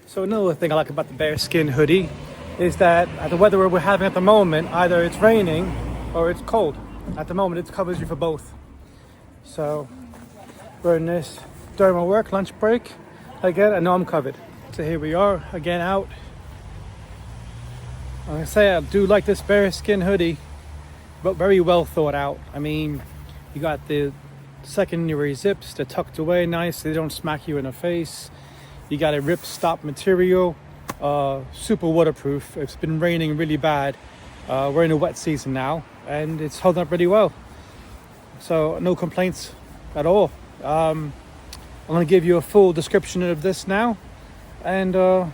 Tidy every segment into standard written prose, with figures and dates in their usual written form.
So another thing I like about the Baerskin hoodie is that the weather we're having at the moment, either it's raining or it's cold. At the moment, it covers you for both. So wearing this during my work lunch break, again, I know I'm covered. So here we are again out. Like I say, I do like this Baerskin hoodie, but very well thought out. I mean, you got the secondary zips, they're tucked away nice, they don't smack you in the face. You got a Ripstop material, super waterproof. It's been raining really bad. We're in a wet season now, and it's holding up really well. So no complaints at all. I'm going to give you a full description of this now, and I'll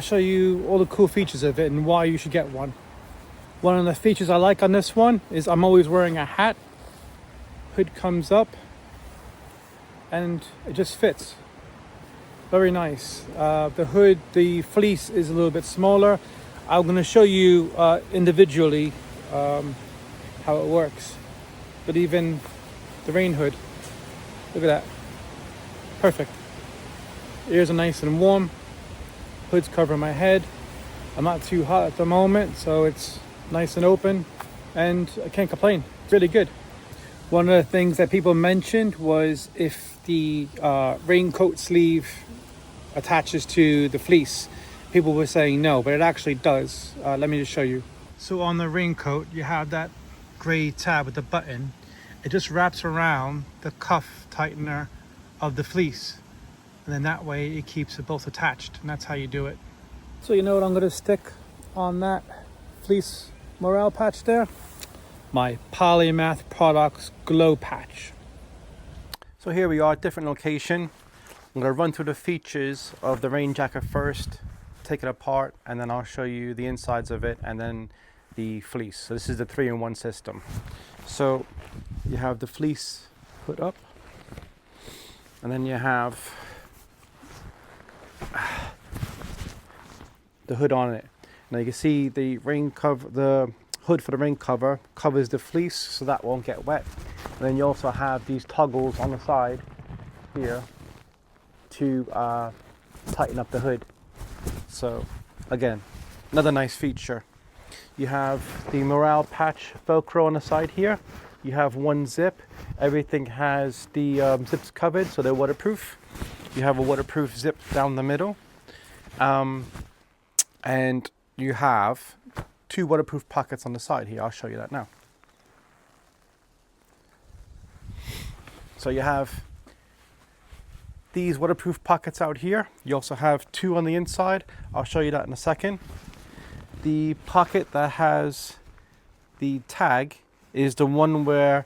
show you all the cool features of it and why you should get one. One of the features I like on this one is I'm always wearing a hat. Hood comes up and it just fits. Very nice. The hood, the fleece is a little bit smaller. I'm going to show you individually how it works. But even the rain hood, look at that. Perfect. Ears are nice and warm. Hood's covering my head. I'm not too hot at the moment, so it's nice and open, and I can't complain. It's really good. One of the things that people mentioned was if the raincoat sleeve attaches to the fleece. People were saying no, but it actually does. Let me just show you. So on the raincoat, you have that gray tab with the button. It just wraps around the cuff tightener of the fleece, and then that way it keeps it both attached, and that's how you do it. So you know what I'm going to stick on that fleece morale patch there? My Polymath Products glow patch. So here we are, different location. I'm going to run through the features of the rain jacket first, take it apart, and then I'll show you the insides of it and then the fleece. So this is the 3-in-1 system. So you have the fleece put up, and then you have the hood on it. Now you can see the rain cover, the hood for the rain cover covers the fleece, so that won't get wet. And then you also have these toggles on the side here to tighten up the hood. So again, another nice feature. You have the morale patch Velcro on the side here. You have one zip. Everything has the zips covered, so they're waterproof. You have a waterproof zip down the middle, and you have 2 waterproof pockets on the side here. I'll show you that now. So you have these waterproof pockets out here. You also have 2 on the inside. I'll show you that in a second. The pocket that has the tag is the one where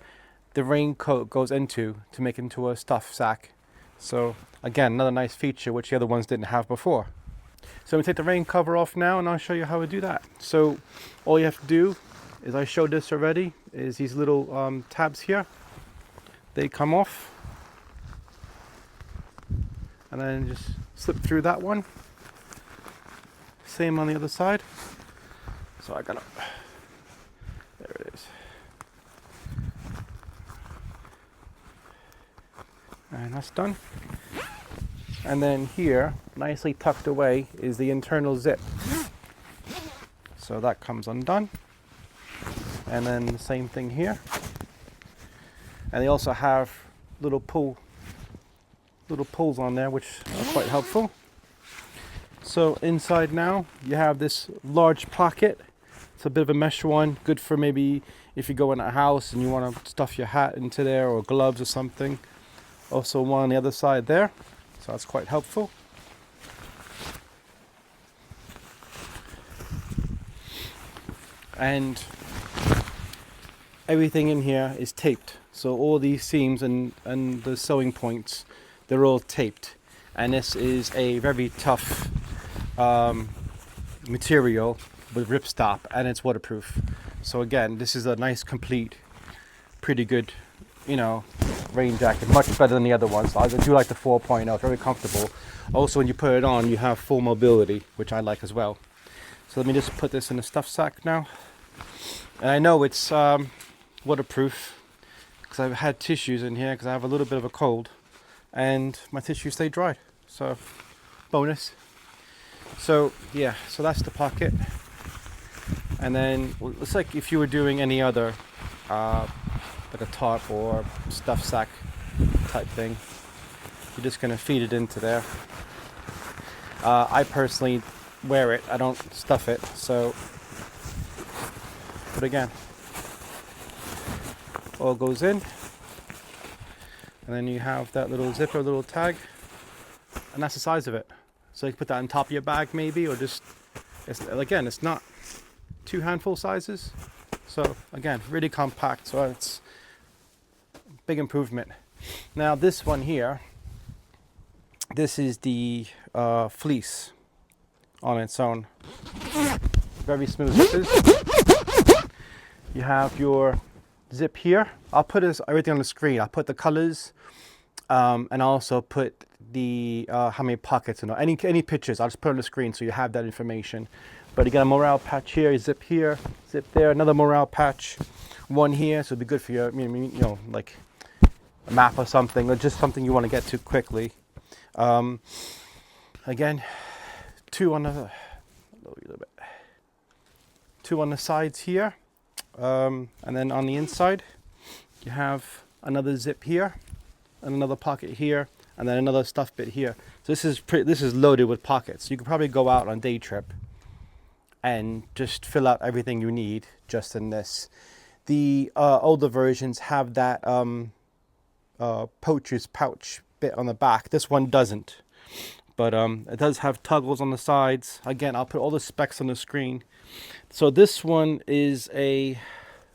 the raincoat goes into to make it into a stuff sack. So again, another nice feature which the other ones didn't have before. So we take the rain cover off now, and I'll show you how we do that. So all you have to do is, I showed this already, is these little tabs here. They come off, and then just slip through that one. Same on the other side. So I gotta, there it is. And that's done. And then here, nicely tucked away, is the internal zip. So that comes undone. And then the same thing here. And they also have little pulls on there, which are quite helpful. So inside now, you have this large pocket. It's a bit of a mesh one, good for maybe if you go in a house and you want to stuff your hat into there, or gloves or something. Also one on the other side there. So that's quite helpful. And everything in here is taped. So all these seams and the sewing points, they're all taped. And this is a very tough material with Ripstop, and it's waterproof. So again, this is a nice, complete, pretty good, you know, rain jacket, much better than the other ones. I do like the 4.0, it's very comfortable. Also, when you put it on, you have full mobility, which I like as well. So let me just put this in a stuff sack now. And I know it's waterproof because I've had tissues in here because I have a little bit of a cold, and my tissues stay dry. So bonus. So yeah, so that's the pocket. And then it's like if you were doing any other like a tarp or stuff sack type thing, you're just gonna feed it into there. I personally wear it, I don't stuff it, so, but again, all goes in, and then you have that little zipper, little tag, and that's the size of it. So you can put that on top of your bag maybe, or just, it's not 2 handful sizes. So again, really compact, so it's a big improvement. Now this one here, this is the Fleece on its own. Very smooth zippers. You have your zip here. I'll put everything on the screen. I'll put the colors, and also put the how many pockets and any pictures. I'll just put it on the screen so you have that information. But you got a morale patch here, zip there, another morale patch, one here, so it'd be good for your, you know, like a map or something, or just something you want to get to quickly. Again, two on the sides here, and then on the inside you have another zip here, and another pocket here, and then another stuff bit here. So this is loaded with pockets. You could probably go out on a day trip and just fill out everything you need just in this. The older versions have that poacher's pouch bit on the back. This one doesn't, but it does have toggles on the sides. Again, I'll put all the specs on the screen. So this one is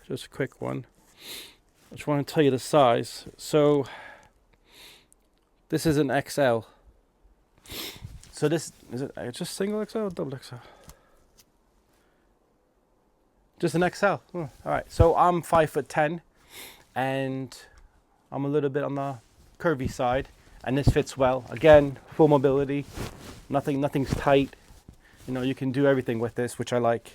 just a quick one. I just want to tell you the size. So this is an XL. So this is it just single XL or double XL? Just an XL. Oh, all right. So I'm 5'10", and I'm a little bit on the curvy side, and this fits well. Again, full mobility. Nothing's tight. You know, you can do everything with this, which I like.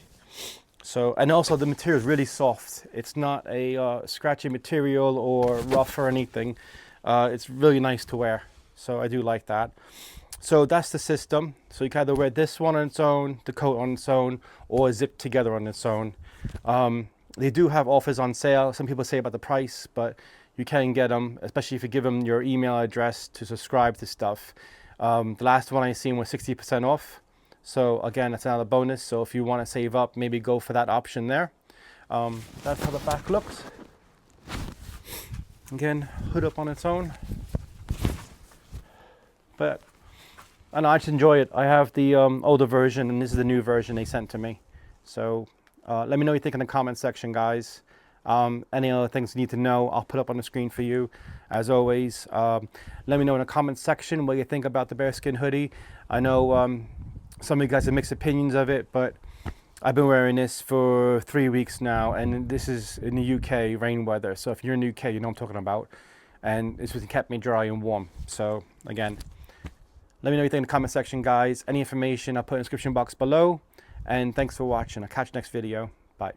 So, and also the material is really soft. It's not a scratchy material or rough or anything. It's really nice to wear. So I do like that. So that's the system. So you can either wear this one on its own, the coat on its own, or zip together on its own. They do have offers on sale. Some people say about the price, but you can get them, especially if you give them your email address to subscribe to stuff. The last one I seen was 60% off. So again, that's another bonus. So if you want to save up, maybe go for that option there. That's how the back looks. Again, hood up on its own. But I just enjoy it. I have the older version, and this is the new version they sent to me. So let me know what you think in the comment section, guys. Any other things you need to know, I'll put up on the screen for you. As always, let me know in the comment section what you think about the Baerskin hoodie. I know some of you guys have mixed opinions of it, but I've been wearing this for 3 weeks now, and this is in the UK, rain weather. So if you're in the UK, you know what I'm talking about. And it's just kept me dry and warm. So again, let me know what you think in the comment section, guys. Any information I'll put in the description box below. And thanks for watching. I'll catch you next video. Bye.